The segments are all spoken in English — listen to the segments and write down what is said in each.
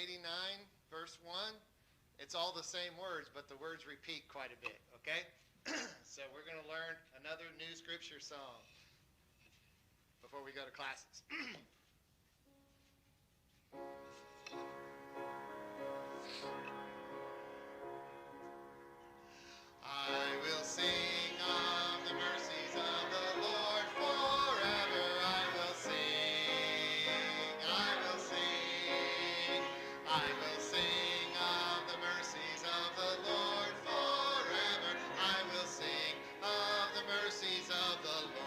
89, verse 1. It's all the same words, but the words repeat quite a bit, okay? So we're going to learn another new scripture song before we go to classes. I will sing of the mercies of the Lord forever. I will sing, I will sing, I will sing of the mercies of the Lord forever. I will sing of the mercies of the Lord.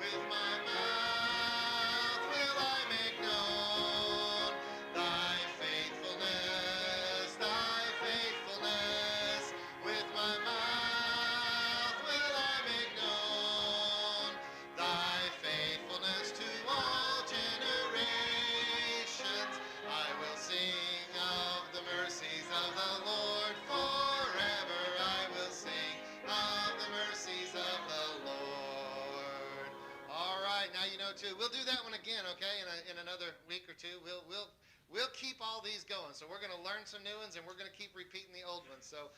With my mouth will I make known thy faithfulness, thy faithfulness. With my mouth will I make known thy faithfulness to all generations. I will sing of the mercies of the Lord forever. I will sing of the mercies of the Lord. All right, now you know too. We'll do that one again, okay? In another week or two, we'll keep all these going. So we're going to learn some new ones, and we're going to keep repeating the old ones. So.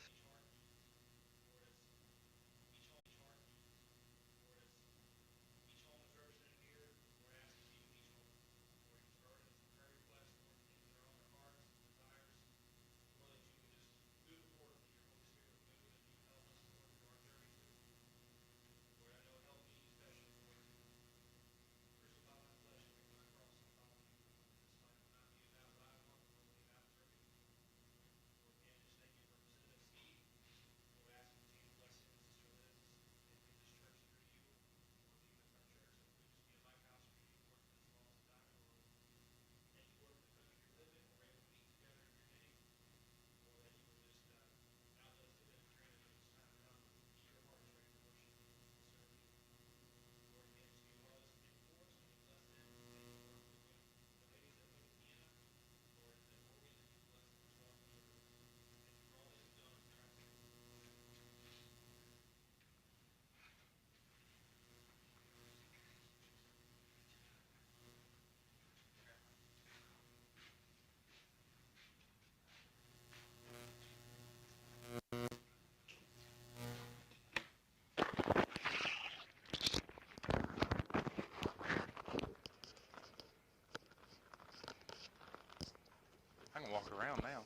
I can walk around now.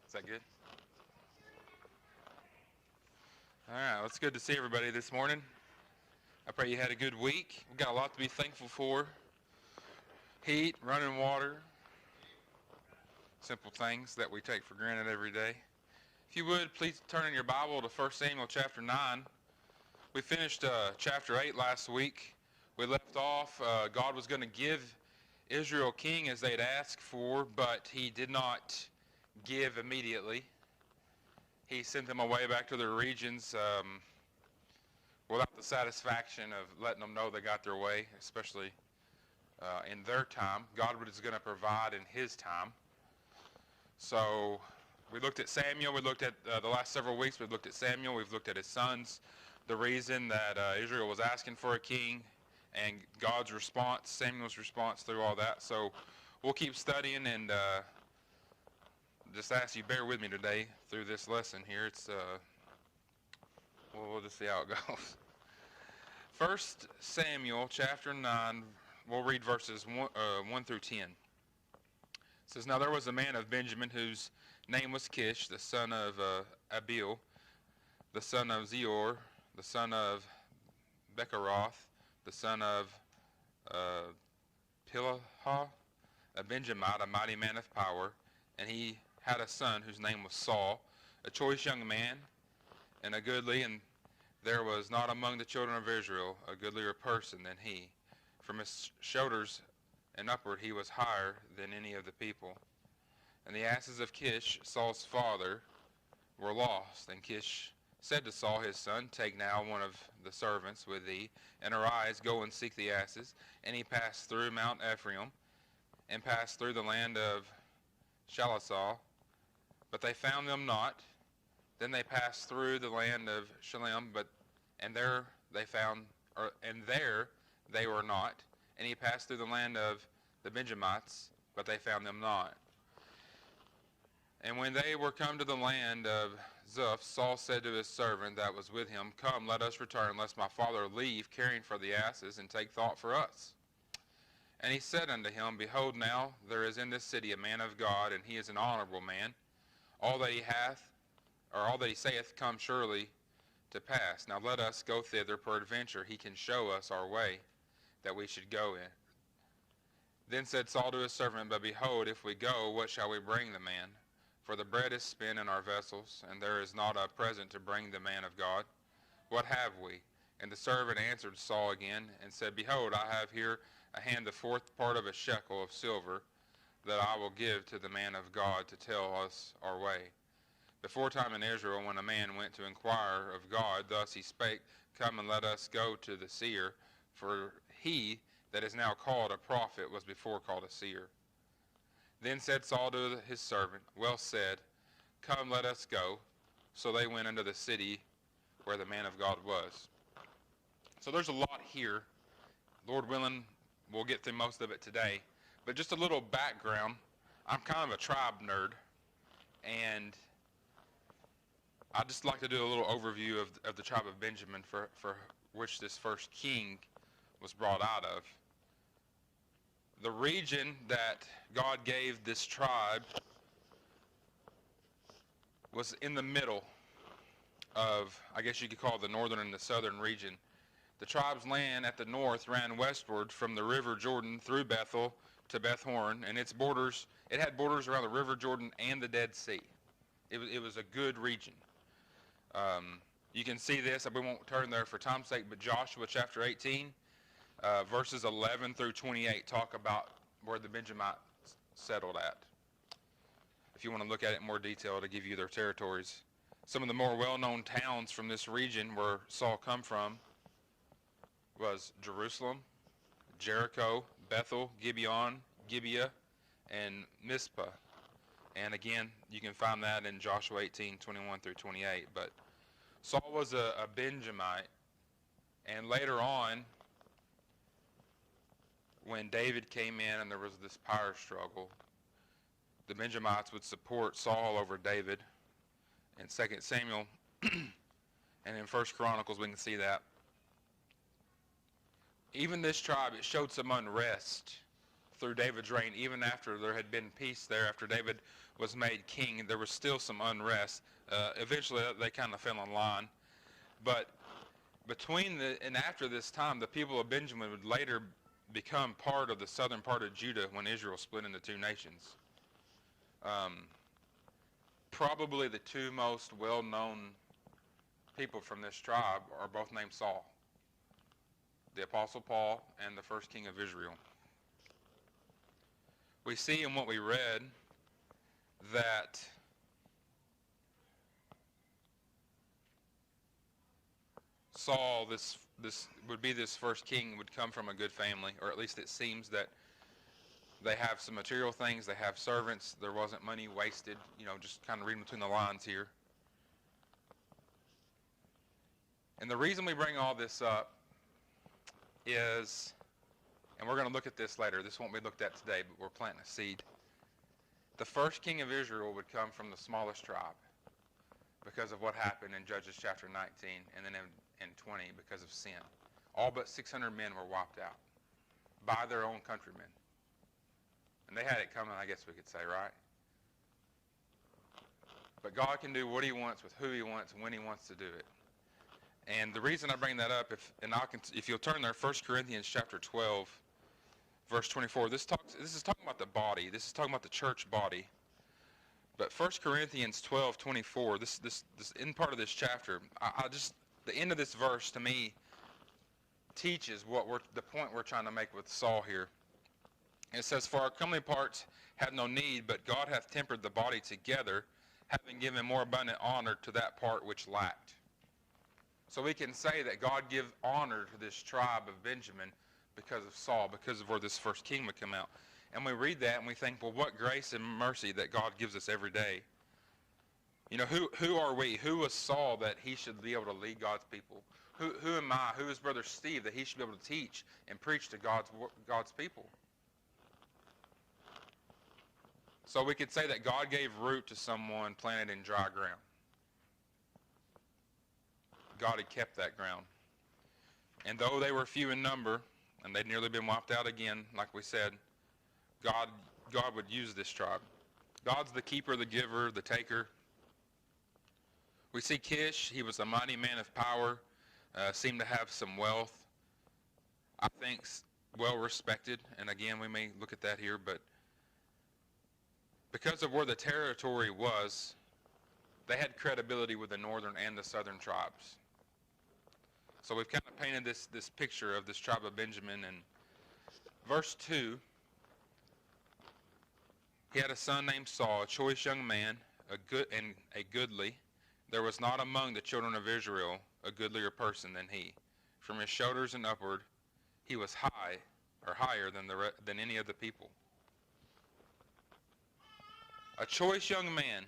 Is that good? All right, well, it's good to see everybody this morning. I pray you had a good week. We've got a lot to be thankful for. Heat, running water, simple things that we take for granted every day. If you would, please turn in your Bible to 1 Samuel chapter 9. We finished chapter 8 last week. We left off, God was going to give Israel a king as they'd asked for, but he did not give immediately. He sent them away back to their regions without the satisfaction of letting them know they got their way, especially in their time. God was going to provide in his time. So we looked at Samuel. We looked at the last several weeks. We've looked at Samuel. We've looked at his sons, the reason that Israel was asking for a king, and God's response, Samuel's response through all that. So we'll keep studying, and just ask you bear with me today through this lesson here. It's we'll just see how it goes. 1 Samuel chapter 9, we'll read verses 1 through 10. It says, Now there was a man of Benjamin whose name was Kish, the son of Abiel, the son of Zeor, the son of Becheroth, the son of Pilahah, a Benjamite, a mighty man of power, and he had a son whose name was Saul, a choice young man, and a goodly, and there was not among the children of Israel a goodlier person than he. From his shoulders and upward he was higher than any of the people. And the asses of Kish, Saul's father, were lost, and Kish said to Saul his son, Take now one of the servants with thee, and arise, go and seek the asses. And he passed through Mount Ephraim, and passed through the land of Shalasah, but they found them not. Then they passed through the land of Shalem, and there they were not. And he passed through the land of the Benjamites, but they found them not. And when they were come to the land of Zuph, Saul said to his servant that was with him, Come, let us return, lest my father leave, caring for the asses, and take thought for us. And he said unto him, Behold, now there is in this city a man of God, and he is an honorable man. All that he hath, or all that he saith, come surely to pass. Now let us go thither, peradventure he can show us our way, that we should go in. Then said Saul to his servant, But behold, if we go, what shall we bring the man? For the bread is spent in our vessels, and there is not a present to bring the man of God. What have we? And the servant answered Saul again, and said, Behold, I have here a hand the fourth part of a shekel of silver, that I will give to the man of God to tell us our way. Before time in Israel, when a man went to inquire of God, thus he spake, Come and let us go to the seer, for he that is now called a prophet was before called a seer. Then said Saul to his servant, Well said, Come, let us go. So they went into the city where the man of God was. So there's a lot here. Lord willing, we'll get through most of it today. But just a little background. I'm kind of a tribe nerd, and I'd just like to do a little overview of the tribe of Benjamin, for which this first king was brought out of. The region that God gave this tribe was in the middle of, I guess you could call it the northern and the southern region. The tribe's land at the north ran westward from the river Jordan through Bethel to Beth Horon, and it had borders around the river Jordan and the Dead Sea. It was a good region. You can see this, we won't turn there for time's sake, but Joshua chapter 18, verses 11 through 28 talk about where the Benjamites settled at. If you want to look at it in more detail to give you their territories. Some of the more well-known towns from this region where Saul come from was Jerusalem, Jericho, Bethel, Gibeon, Gibeah, and Mizpah. And again, you can find that in Joshua 18, 21 through 28. But Saul was a Benjamite, and later on, when David came in and there was this power struggle, the Benjamites would support Saul over David. In 2 Samuel and in 1 Chronicles, we can see that. Even this tribe, it showed some unrest through David's reign. Even after there had been peace there, after David was made king, there was still some unrest. Eventually, they kind of fell in line. But between and after this time, the people of Benjamin would later become part of the southern part of Judah when Israel split into two nations. Probably the two most well-known people from this tribe are both named Saul, the Apostle Paul and the first king of Israel. We see in what we read that Saul, this would be this first king, would come from a good family, or at least it seems that they have some material things, they have servants, there wasn't money wasted, just kind of reading between the lines here. And the reason we bring all this up is, and we're going to look at this later, this won't be looked at today, but we're planting a seed. The first king of Israel would come from the smallest tribe because of what happened in Judges chapter 19 and then in 20 because of sin. All but 600 men were wiped out by their own countrymen. And they had it coming, I guess we could say, right? But God can do what he wants with who he wants when he wants to do it. And the reason I bring that up, if you'll turn there, 1 Corinthians chapter 12, verse 24, this is talking about the body. This is talking about the church body. But 1 Corinthians 12, 24, this in part of this chapter, the end of this verse to me teaches the point we're trying to make with Saul here. It says, For our comely parts have no need, but God hath tempered the body together, having given more abundant honor to that part which lacked. So we can say that God give honor to this tribe of Benjamin because of Saul, because of where this first king would come out. And we read that and we think, well, what grace and mercy that God gives us every day. Who are we? Who was Saul that he should be able to lead God's people? Who am I? Who is Brother Steve that he should be able to teach and preach to God's people? So we could say that God gave root to someone planted in dry ground. God had kept that ground. And though they were few in number, and they'd nearly been wiped out again, like we said, God would use this tribe. God's the keeper, the giver, the taker. We see Kish. He was a mighty man of power, seemed to have some wealth. I think well respected, and again, we may look at that here, but because of where the territory was, they had credibility with the northern and the southern tribes. So we've kind of painted this picture of this tribe of Benjamin. And verse 2, he had a son named Saul, a choice young man, a goodly. There was not among the children of Israel a goodlier person than he. From his shoulders and upward, he was high, or higher than any of the people. A choice young man,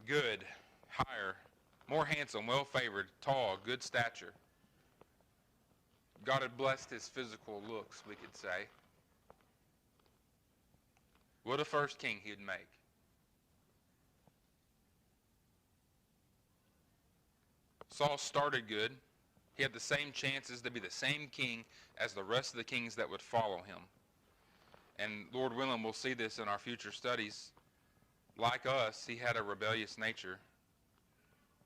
good, higher, more handsome, well-favored, tall, good stature. God had blessed his physical looks, we could say. What a first king he'd make. Saul started good. He had the same chances to be the same king as the rest of the kings that would follow him. And Lord willing, we'll see this in our future studies. Like us, he had a rebellious nature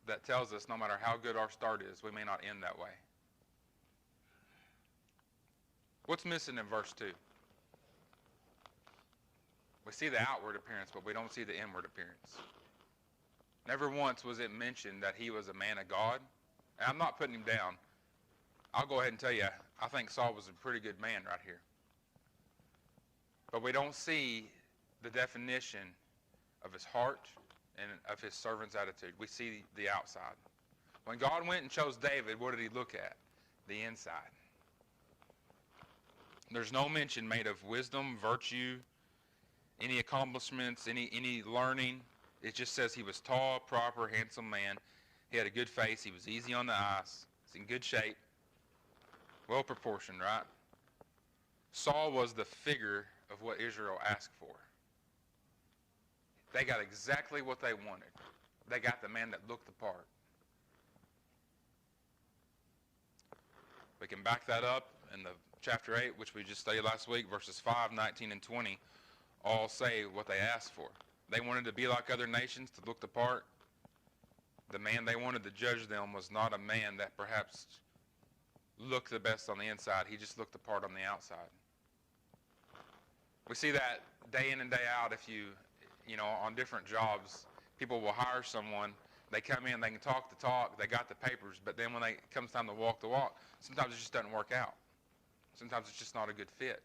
that tells us no matter how good our start is, we may not end that way. What's missing in verse 2? We see the outward appearance, but we don't see the inward appearance. Never once was it mentioned that he was a man of God. And I'm not putting him down. I'll go ahead and tell you, I think Saul was a pretty good man right here. But we don't see the definition of his heart and of his servant's attitude. We see the outside. When God went and chose David, what did he look at? The inside. There's no mention made of wisdom, virtue, any accomplishments, any learning. It just says he was tall, proper, handsome man. He had a good face. He was easy on the eyes. He's in good shape. Well proportioned, right? Saul was the figure of what Israel asked for. They got exactly what they wanted. They got the man that looked the part. We can back that up in the chapter 8, which we just studied last week, verses 5, 19, and 20, all say what they asked for. They wanted to be like other nations, to look the part. The man they wanted to judge them was not a man that perhaps looked the best on the inside. He just looked the part on the outside. We see that day in and day out. If you on different jobs, people will hire someone. They come in, they can talk the talk, they got the papers, but then when it comes time to walk the walk, sometimes it just doesn't work out. Sometimes it's just not a good fit.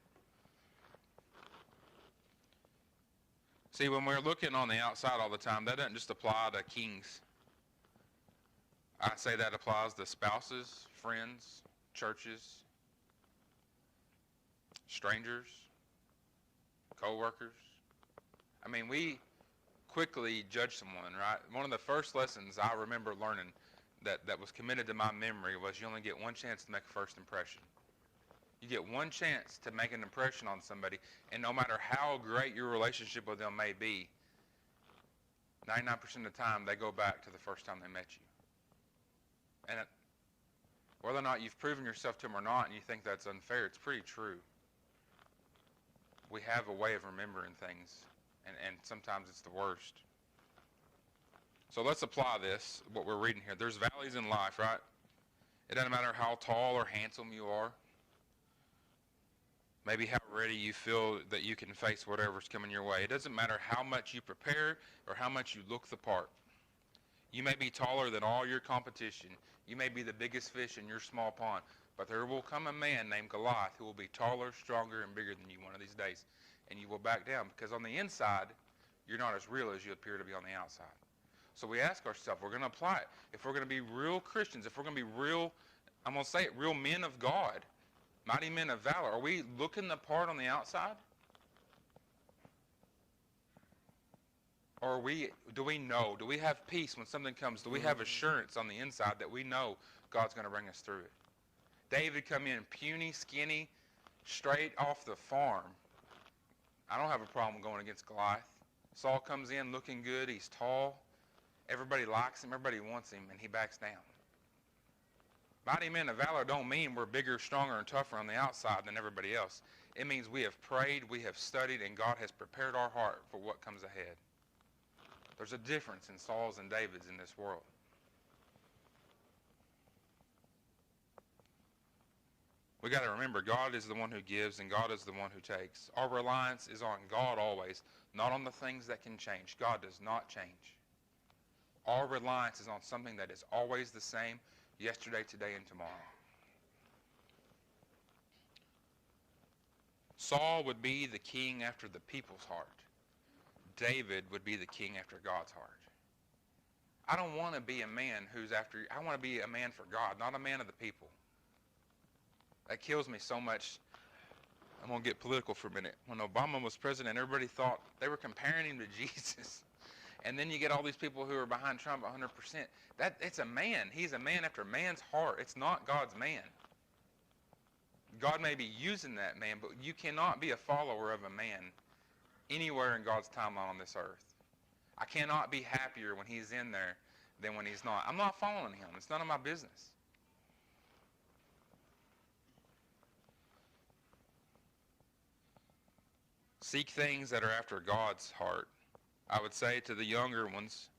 See, when we're looking on the outside all the time, that doesn't just apply to kings. I say that applies to spouses, friends, churches, strangers, co-workers. I mean, we quickly judge someone, right? One of the first lessons I remember learning that was committed to my memory was you only get one chance to make a first impression. You get one chance to make an impression on somebody, and no matter how great your relationship with them may be, 99% of the time they go back to the first time they met you. And whether or not you've proven yourself to them or not, and you think that's unfair, it's pretty true. We have a way of remembering things, and sometimes it's the worst. So let's apply this, what we're reading here. There's valleys in life, right? It doesn't matter how tall or handsome you are. Maybe how ready you feel that you can face whatever's coming your way. It doesn't matter how much you prepare or how much you look the part. You may be taller than all your competition. You may be the biggest fish in your small pond. But there will come a man named Goliath who will be taller, stronger, and bigger than you one of these days. And you will back down because on the inside, you're not as real as you appear to be on the outside. So we ask ourselves, we're going to apply it. If we're going to be real Christians, if we're going to be real, I'm going to say it, real men of God, mighty men of valor, are we looking the part on the outside? Or do we know? Do we have peace when something comes? Do we have assurance on the inside that we know God's going to bring us through it? David come in puny, skinny, straight off the farm. I don't have a problem going against Goliath. Saul comes in looking good. He's tall. Everybody likes him. Everybody wants him, and he backs down. Mighty men of valor don't mean we're bigger, stronger, and tougher on the outside than everybody else. It means we have prayed, we have studied, and God has prepared our heart for what comes ahead. There's a difference in Saul's and David's in this world. We got to remember, God is the one who gives and God is the one who takes. Our reliance is on God always, not on the things that can change. God does not change. Our reliance is on something that is always the same, yesterday, today, and tomorrow. Saul would be the king after the people's heart. David would be the king after God's heart. I don't want to be a man I want to be a man for God, not a man of the people. That kills me so much. I'm going to get political for a minute. When Obama was president, everybody thought they were comparing him to Jesus. And then you get all these people who are behind Trump 100%. It's a man. He's a man after man's heart. It's not God's man. God may be using that man, but you cannot be a follower of a man anywhere in God's timeline on this earth. I cannot be happier when he's in there than when he's not. I'm not following him. It's none of my business. Seek things that are after God's heart. I would say to the younger ones,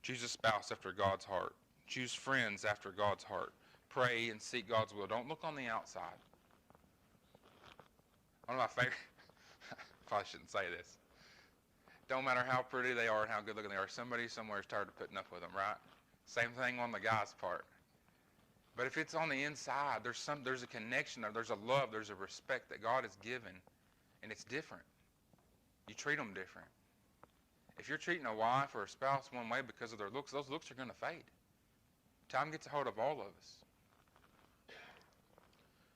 choose a spouse after God's heart. Choose friends after God's heart. Pray and seek God's will. Don't look on the outside. One of my favorite, probably shouldn't say this. Don't matter how pretty they are and how good looking they are, somebody somewhere is tired of putting up with them, right? Same thing on the guy's part. But if it's on the inside, there's a connection, there's a love, there's a respect that God has given, and it's different. You treat them different. If you're treating a wife or a spouse one way because of their looks, those looks are going to fade. Time gets a hold of all of us.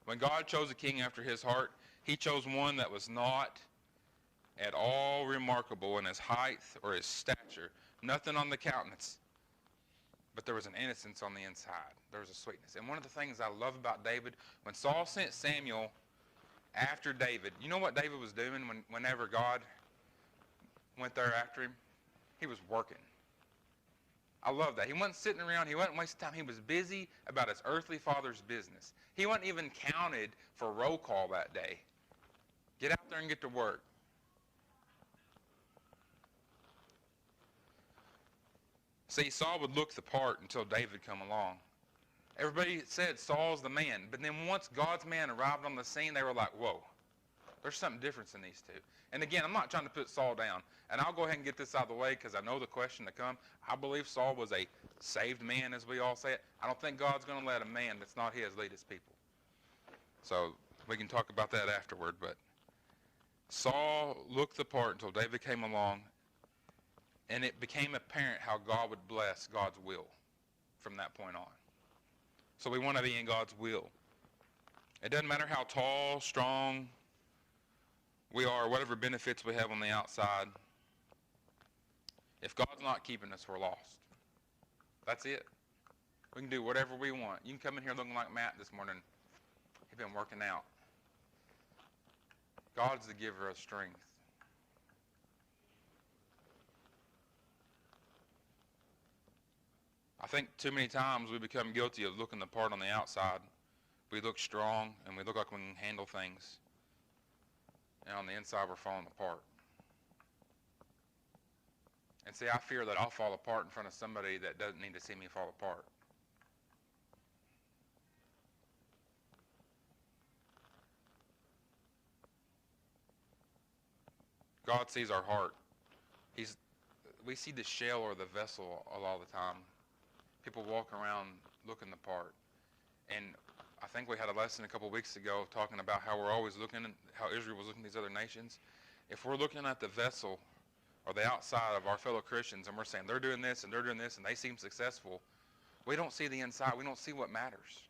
When God chose a king after his heart, he chose one that was not at all remarkable in his height or his stature. Nothing on the countenance. But there was an innocence on the inside. There was a sweetness. And one of the things I love about David, when Saul sent Samuel after David, you know what David was doing whenever God went there after him? He was working. I love that. He wasn't sitting around. He wasn't wasting time. He was busy about his earthly father's business. He wasn't even counted for roll call that day. Get out there and get to work. See, Saul would look the part until David come along. Everybody said Saul's the man. But then once God's man arrived on the scene, they were like, whoa, there's something different in these two. And again, I'm not trying to put Saul down. And I'll go ahead and get this out of the way because I know the question to come. I believe Saul was a saved man, as we all say it. I don't think God's going to let a man that's not his lead his people. So we can talk about that afterward. But Saul looked the part until David came along. And it became apparent how God would bless God's will from that point on. So we want to be in God's will. It doesn't matter how tall, strong we are, whatever benefits we have on the outside. If God's not keeping us, we're lost. That's it. We can do whatever we want. You can come in here looking like Matt this morning. He's been working out. God's the giver of strength. I think too many times we become guilty of looking the part on the outside. We look strong and we look like we can handle things. And on the inside we're falling apart. And see, I fear that I'll fall apart in front of somebody that doesn't need to see me fall apart. God sees our heart. We see the shell or the vessel a lot of the time. People walk around looking the part. And I think we had a lesson a couple weeks ago talking about how we're always looking, how Israel was looking at these other nations. If we're looking at the vessel or the outside of our fellow Christians and we're saying they're doing this and they're doing this and they seem successful, we don't see the inside. We don't see what matters.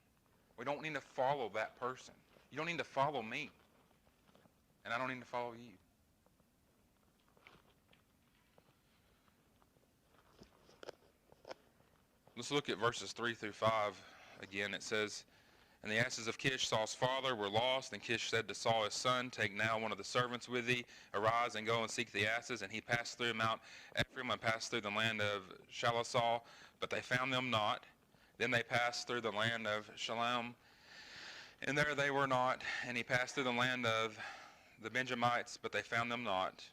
We don't need to follow that person. You don't need to follow me. And I don't need to follow you. Let's look at verses 3 through 5 again. It says, And the asses of Kish, Saul's father, were lost. And Kish said to Saul his son, take now one of the servants with thee, arise and go and seek the asses. And he passed through Mount Ephraim and passed through the land of Shalasal, but they found them not. Then they passed through the land of Shalom, and there they were not. And he passed through the land of the Benjamites, but they found them not.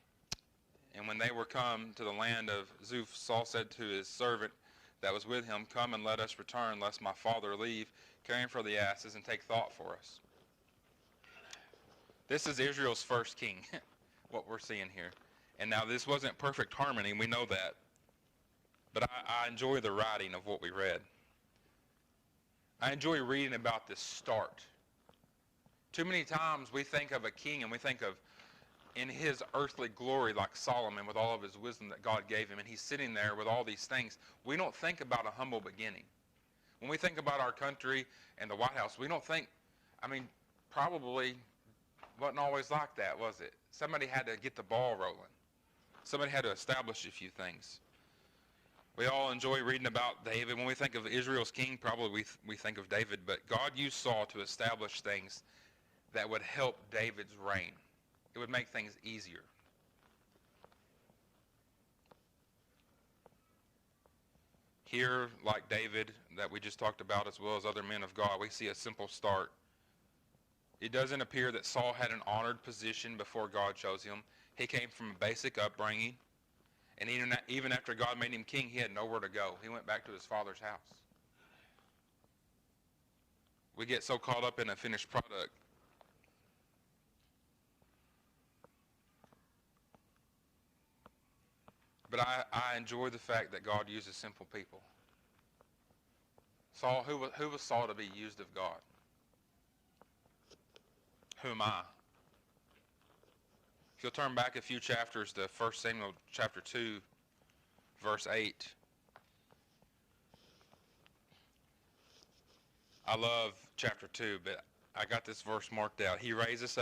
And when they were come to the land of Zuph, Saul said to his servant that was with him, come and let us return, lest my father leave, caring for the asses, and take thought for us. This is Israel's first king, what we're seeing here. And now this wasn't perfect harmony, we know that. But I enjoy the writing of what we read. I enjoy reading about this start. Too many times we think of a king and we think of in his earthly glory like Solomon with all of his wisdom that God gave him, and he's sitting there with all these things. We don't think about a humble beginning. When we think about our country and the White House, we don't think, probably wasn't always like that, was it? Somebody had to get the ball rolling. Somebody had to establish a few things. We all enjoy reading about David. When we think of Israel's king, probably we think of David, but God used Saul to establish things that would help David's reign. It would make things easier. Here, like David, that we just talked about, as well as other men of God, we see a simple start. It doesn't appear that Saul had an honored position before God chose him. He came from a basic upbringing, and even after God made him king, he had nowhere to go. He went back to his father's house. We get so caught up in a finished product. But I enjoy the fact that God uses simple people. Saul, who was Saul to be used of God? Who am I? If you'll turn back a few chapters to 1 Samuel chapter 2, verse 8. I love chapter 2, but I got this verse marked out. He raiseth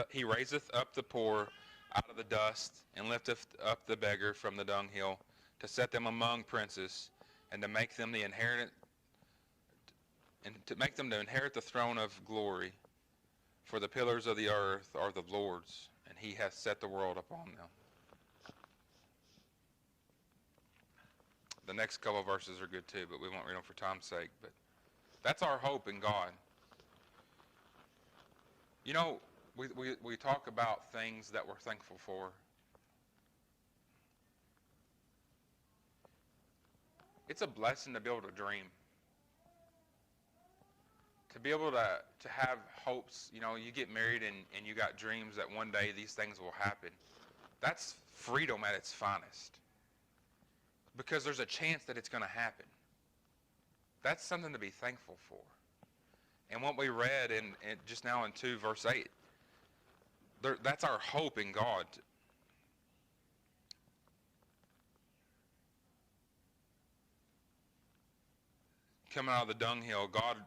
up the poor out of the dust, and lifteth up the beggar from the dunghill, to set them among princes, and to make them to inherit the throne of glory. For the pillars of the earth are the Lord's, and he hath set the world upon them. The next couple of verses are good too, but we won't read them for time's sake. But that's our hope in God. You know, we talk about things that we're thankful for. It's a blessing to be able to dream. To be able to have hopes. You know, you get married and you got dreams that one day these things will happen. That's freedom at its finest. Because there's a chance that it's going to happen. That's something to be thankful for. And what we read in just now in 2 verse 8, that's our hope in God. Coming out of the dunghill, God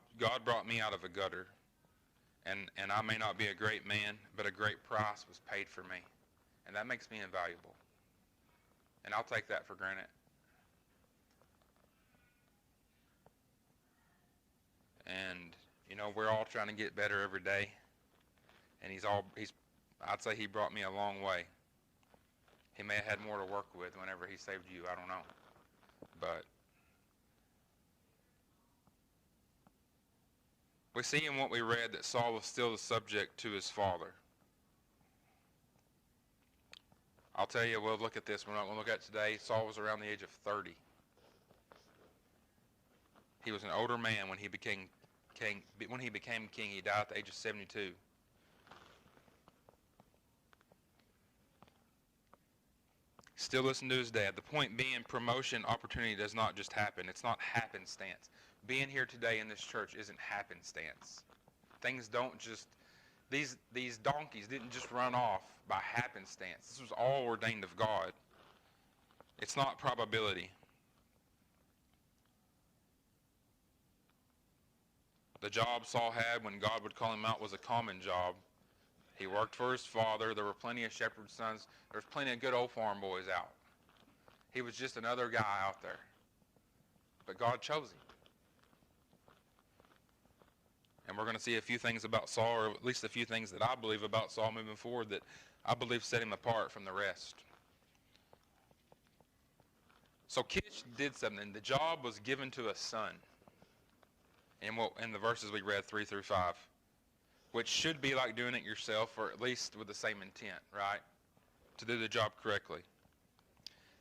brought me out of a gutter. And I may not be a great man, but a great price was paid for me. And that makes me invaluable. And I'll take that for granted. And you know, we're all trying to get better every day. And I'd say he brought me a long way. He may have had more to work with whenever he saved you, I don't know. But we see in what we read that Saul was still the subject to his father. I'll tell you, we'll look at this. We're not going to look at it today. Saul was around the age of 30. He was an older man when he became king. When he became king, he died at the age of 72. Still listen to his dad. The point being, promotion opportunity does not just happen. It's not happenstance. Being here today in this church isn't happenstance. Things don't just, these donkeys didn't just run off by happenstance. This was all ordained of God. It's not probability. The job Saul had when God would call him out was a common job. He worked for his father. There were plenty of shepherd sons. There was plenty of good old farm boys out. He was just another guy out there. But God chose him. And we're going to see a few things about Saul, or at least a few things that I believe about Saul moving forward that I believe set him apart from the rest. So Kish did something. The job was given to a son. In the verses we read, 3 through 5, which should be like doing it yourself, or at least with the same intent, right? To do the job correctly.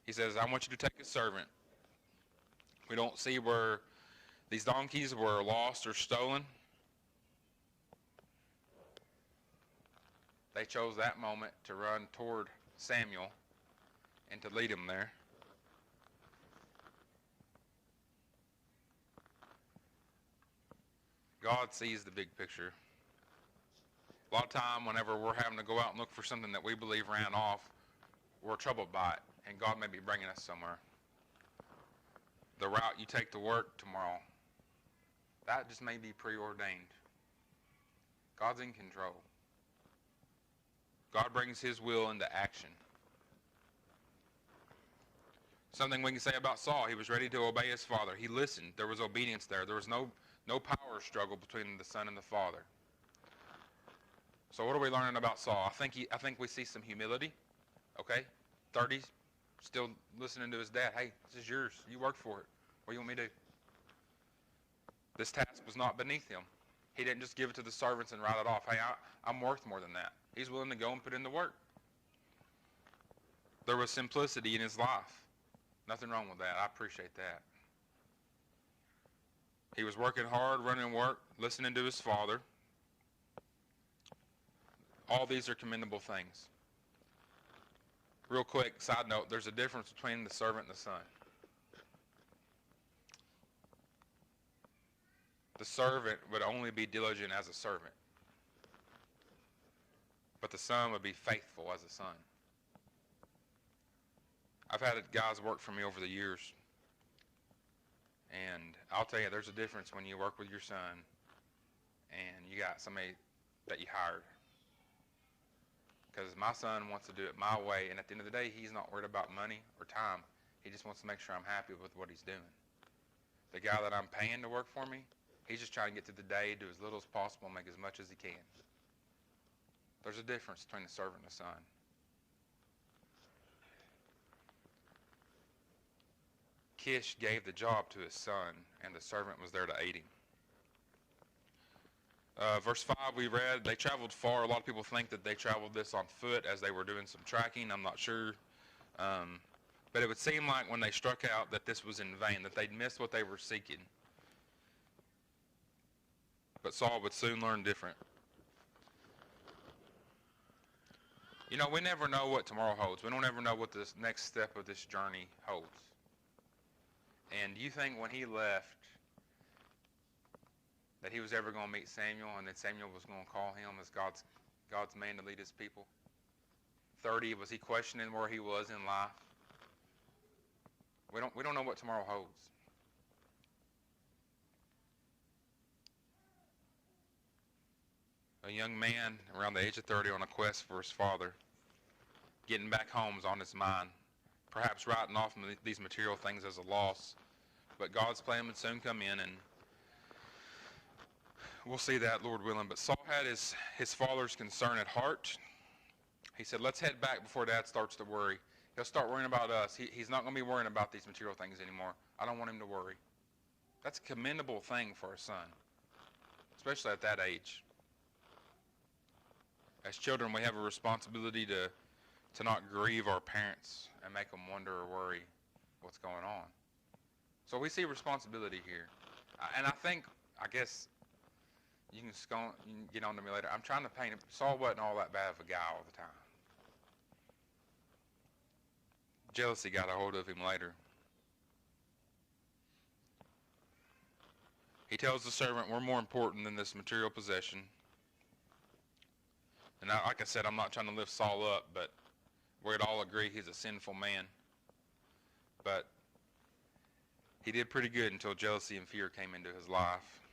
He says, I want you to take a servant. We don't see where these donkeys were lost or stolen. They chose that moment to run toward Samuel and to lead him there. God sees the big picture. A lot of time whenever we're having to go out and look for something that we believe ran off, we're troubled by it, and God may be bringing us somewhere. The route you take to work tomorrow, that just may be preordained. God's in control. God brings his will into action. Something we can say about Saul, he was ready to obey his father. He listened. There was obedience there. There was no power struggle between the son and the father. So what are we learning about Saul? I think we see some humility. Okay, 30s, still listening to his dad. Hey, this is yours. You worked for it. What do you want me to do? This task was not beneath him. He didn't just give it to the servants and write it off. Hey, I'm worth more than that. He's willing to go and put in the work. There was simplicity in his life. Nothing wrong with that. I appreciate that. He was working hard, running work, listening to his father. All these are commendable things. Real quick, side note, there's a difference between the servant and the son. The servant would only be diligent as a servant, but the son would be faithful as a son. I've had guys work for me over the years, and I'll tell you, there's a difference when you work with your son and you got somebody that you hired. Because my son wants to do it my way, and at the end of the day, he's not worried about money or time. He just wants to make sure I'm happy with what he's doing. The guy that I'm paying to work for me, he's just trying to get through the day, do as little as possible, and make as much as he can. There's a difference between the servant and the son. Kish gave the job to his son, and the servant was there to aid him. Verse 5 we read, they traveled far. A lot of people think that they traveled this on foot as they were doing some tracking. I'm not sure. But it would seem like when they struck out that this was in vain, that they'd missed what they were seeking. But Saul would soon learn different. You know, we never know what tomorrow holds. We don't ever know what this next step of this journey holds. And do you think when he left that he was ever going to meet Samuel, and that Samuel was going to call him as God's man to lead his people? 30, was he questioning where he was in life? We don't know what tomorrow holds. A young man around the age of 30 on a quest for his father, getting back home is on his mind. Perhaps writing off these material things as a loss, but God's plan would soon come in, and we'll see that, Lord willing. But Saul had his father's concern at heart. He said, let's head back before Dad starts to worry. He'll start worrying about us. He's not going to be worrying about these material things anymore. I don't want him to worry. That's a commendable thing for a son, especially at that age. As children, we have a responsibility to not grieve our parents and make them wonder or worry what's going on. So we see responsibility here. And I guess, you can get on to me later. I'm trying to paint it. Saul wasn't all that bad of a guy all the time. Jealousy got a hold of him later. He tells the servant, we're more important than this material possession. And like I said, I'm not trying to lift Saul up, but we'd all agree he's a sinful man. But he did pretty good until jealousy and fear came into his life.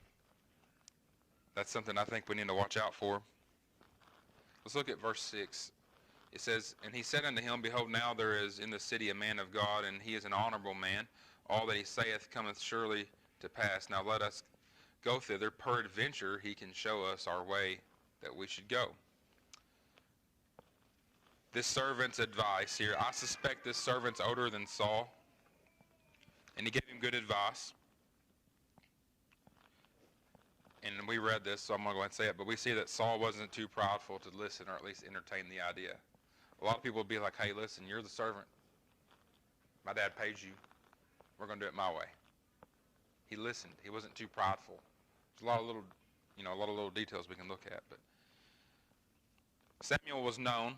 That's something I think we need to watch out for. Let's look at verse 6. It says, and he said unto him, behold, now there is in the city a man of God, and he is an honorable man. All that he saith cometh surely to pass. Now let us go thither. Peradventure, he can show us our way that we should go. This servant's advice here, I suspect this servant's older than Saul, and he gave him good advice. And we read this, so I'm going to go ahead and say it, but we see that Saul wasn't too proudful to listen or at least entertain the idea. A lot of people would be like, hey, listen, you're the servant. My dad pays you. We're going to do it my way. He listened. He wasn't too prideful. There's a lot of little details we can look at. But Samuel was known,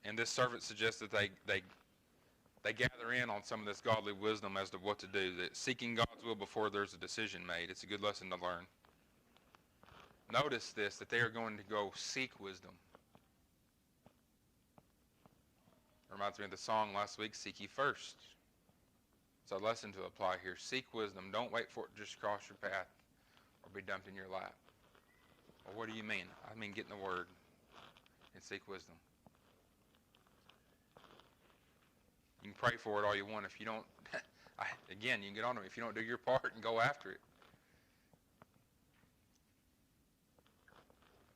and this servant suggests that they gather in on some of this godly wisdom as to what to do. That seeking God's will before there's a decision made. It's a good lesson to learn. Notice this, that they are going to go seek wisdom. Reminds me of the song last week, Seek Ye First. It's a lesson to apply here. Seek wisdom. Don't wait for it to just cross your path or be dumped in your lap. Well, what do you mean? I mean get in the Word and seek wisdom. You can pray for it all you want. If you don't, again, you can get on it. If you don't do your part and go after it.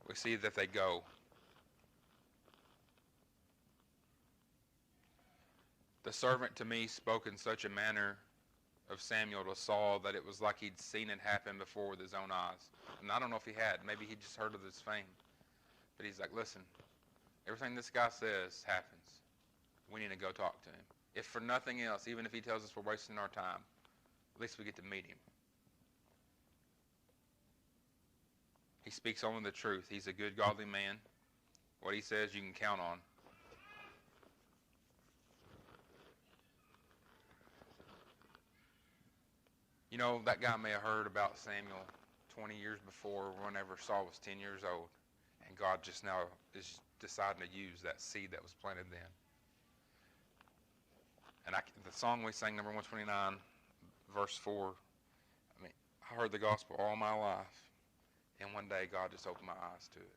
We see that they go. The servant to me spoke in such a manner of Samuel to Saul that it was like he'd seen it happen before with his own eyes. And I don't know if he had. Maybe he just heard of his fame. But he's like, listen, everything this guy says happens. We need to go talk to him. If for nothing else, even if he tells us we're wasting our time, at least we get to meet him. He speaks only the truth. He's a good, godly man. What he says, you can count on. You know, that guy may have heard about Samuel 20 years before, whenever Saul was 10 years old. And God just now is deciding to use that seed that was planted then. And the song we sang, number 129, verse 4, I heard the gospel all my life. And one day, God just opened my eyes to it.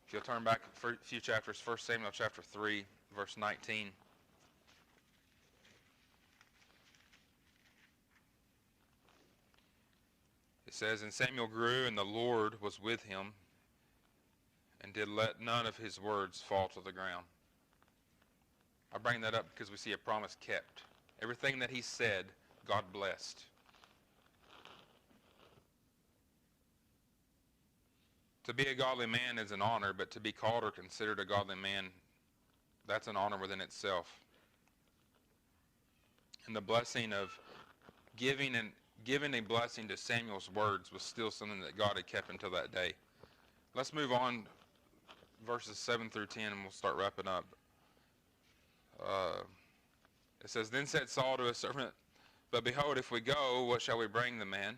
If you'll turn back a few chapters, 1 Samuel chapter 3, verse 19. It says, And Samuel grew, and the Lord was with him, and did let none of his words fall to the ground. I bring that up because we see a promise kept. Everything that he said, God blessed. To be a godly man is an honor, but to be called or considered a godly man, that's an honor within itself. And the blessing of giving a blessing to Samuel's words was still something that God had kept until that day. Let's move on, verses 7 through 10, and we'll start wrapping up. It says, Then said Saul to his servant, But behold, if we go, what shall we bring the man?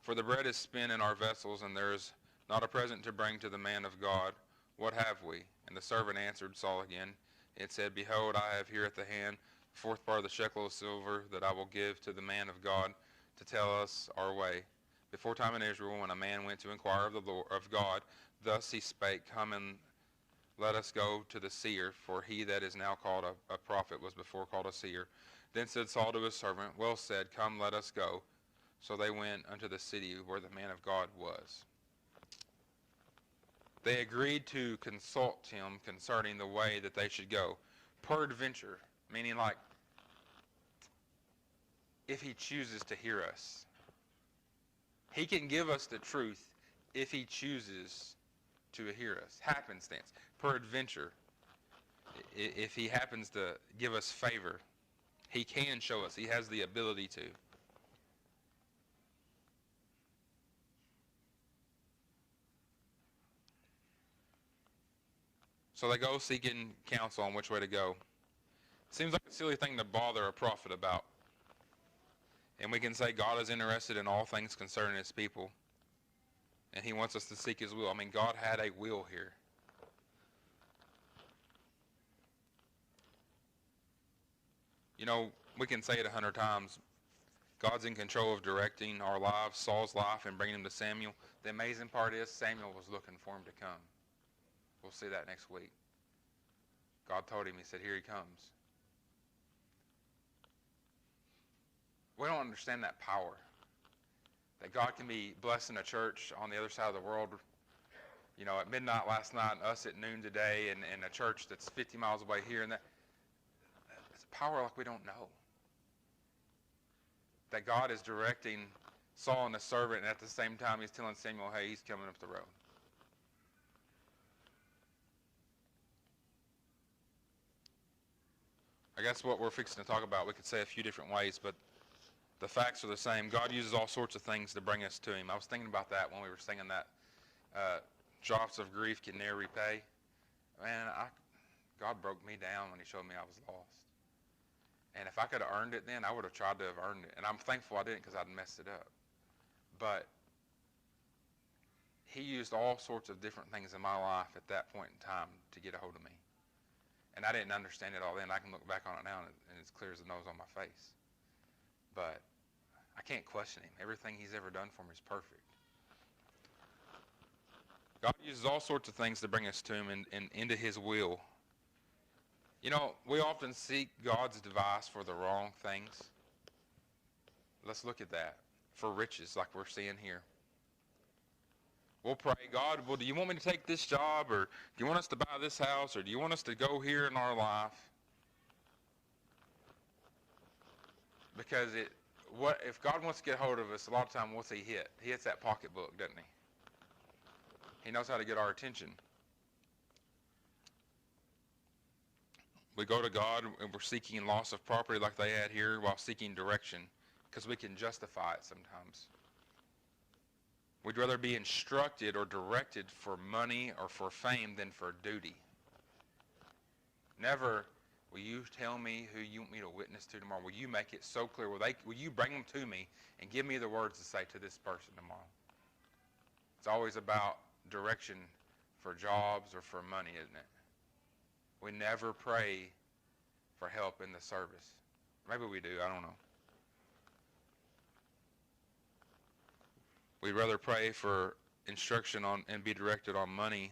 For the bread is spent in our vessels, and there is not a present to bring to the man of God. What have we? And the servant answered Saul again. It said, Behold, I have here at the hand the fourth part of the shekel of silver that I will give to the man of God to tell us our way. Before time in Israel, when a man went to inquire of the Lord, of God, thus he spake, Come and let us go to the seer, for he that is now called a prophet was before called a seer. Then said Saul to his servant, Well said, come, let us go. So they went unto the city where the man of God was. They agreed to consult him concerning the way that they should go. Peradventure, meaning like, if he chooses to hear us. He can give us the truth if he chooses to hear us. Happenstance. Peradventure, if he happens to give us favor, he can show us. He has the ability to. So they go seeking counsel on which way to go. Seems like a silly thing to bother a prophet about. And we can say God is interested in all things concerning his people. And he wants us to seek his will. I mean, God had a will here. You know, we can say it 100 times. God's in control of directing our lives, Saul's life, and bringing him to Samuel. The amazing part is Samuel was looking for him to come. We'll see that next week. God told him, he said, here he comes. We don't understand that power. That God can be blessing a church on the other side of the world, you know, at midnight last night, and us at noon today, and a church that's 50 miles away here, and that. It's a power like we don't know. That God is directing Saul and the servant, and at the same time he's telling Samuel, hey, he's coming up the road. I guess what we're fixing to talk about, we could say a few different ways, but the facts are the same. God uses all sorts of things to bring us to him. I was thinking about that when we were singing that drops of grief can ne'er repay. Man, God broke me down when he showed me I was lost. And if I could have earned it then, I would have tried to have earned it. And I'm thankful I didn't because I'd messed it up. But he used all sorts of different things in my life at that point in time to get a hold of me. And I didn't understand it all then. I can look back on it now and it's clear as the nose on my face. But I can't question him. Everything he's ever done for me is perfect. God uses all sorts of things to bring us to him and into his will. You know, we often seek God's device for the wrong things. Let's look at that. For riches, like we're seeing here. We'll pray, God, well, do you want me to take this job, or do you want us to buy this house, or do you want us to go here in our life? Because if God wants to get hold of us, a lot of time, what's he hit? He hits that pocketbook, doesn't he? He knows how to get our attention. We go to God and we're seeking loss of property like they had here while seeking direction, because we can justify it sometimes. We'd rather be instructed or directed for money or for fame than for duty. Never, will you tell me who you want me to witness to tomorrow? Will you make it so clear? Will you bring them to me and give me the words to say to this person tomorrow? It's always about direction for jobs or for money, isn't it? We never pray for help in the service. Maybe we do, I don't know. We'd rather pray for instruction on and be directed on money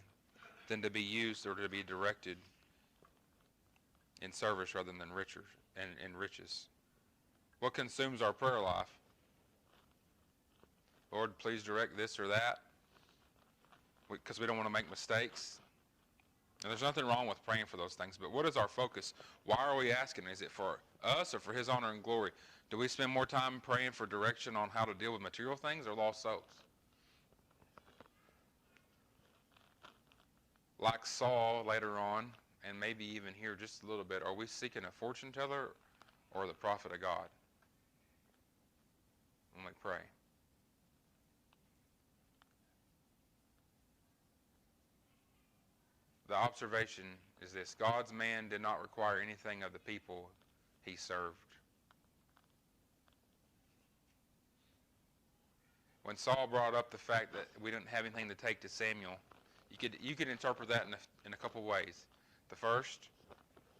than to be used or to be directed in service rather than riches. What consumes our prayer life? Lord, please direct this or that, because we don't want to make mistakes. And there's nothing wrong with praying for those things, but what is our focus? Why are we asking? Is it for us or for his honor and glory? Do we spend more time praying for direction on how to deal with material things or lost souls? Like Saul later on, and maybe even here just a little bit, are we seeking a fortune teller or the prophet of God when we pray? The observation is this: God's man did not require anything of the people he served. When Saul brought up the fact that we didn't have anything to take to Samuel, you could interpret that in a couple ways. The first,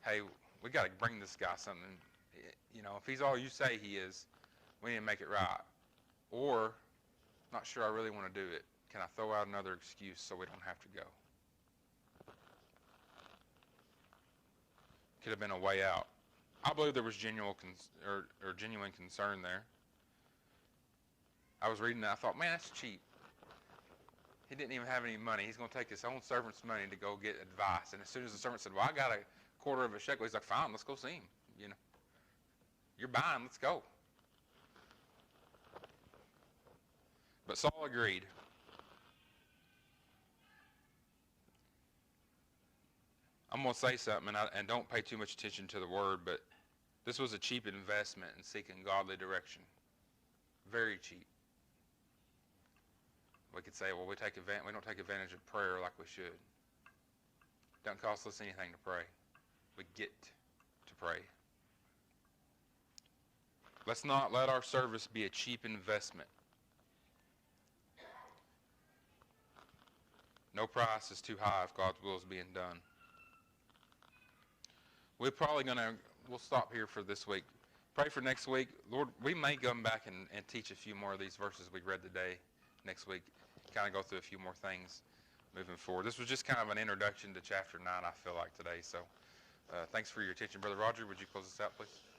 hey, we got to bring this guy something. You know, if he's all you say he is, we need to make it right. Or, not sure I really want to do it. Can I throw out another excuse so we don't have to go? Could have been a way out. I believe there was genuine concern there. I was reading that, I thought, man, that's cheap. He didn't even have any money. He's going to take his own servant's money to go get advice. And as soon as the servant said, well, I got a quarter of a shekel, he's like, fine, let's go see him. You know, you're buying, let's go. But Saul agreed. I'm going to say something, and don't pay too much attention to the word, but this was a cheap investment in seeking godly direction. Very cheap. We could say, well, we don't take advantage of prayer like we should. Doesn't cost us anything to pray. We get to pray. Let's not let our service be a cheap investment. No price is too high if God's will is being done. We'll stop here for this week. Pray for next week. Lord, we may come back and teach a few more of these verses we read today next week. Kind of go through a few more things moving forward. This was just kind of an introduction to chapter 9, I feel like, today. So thanks for your attention. Brother Roger, would you close us out, please?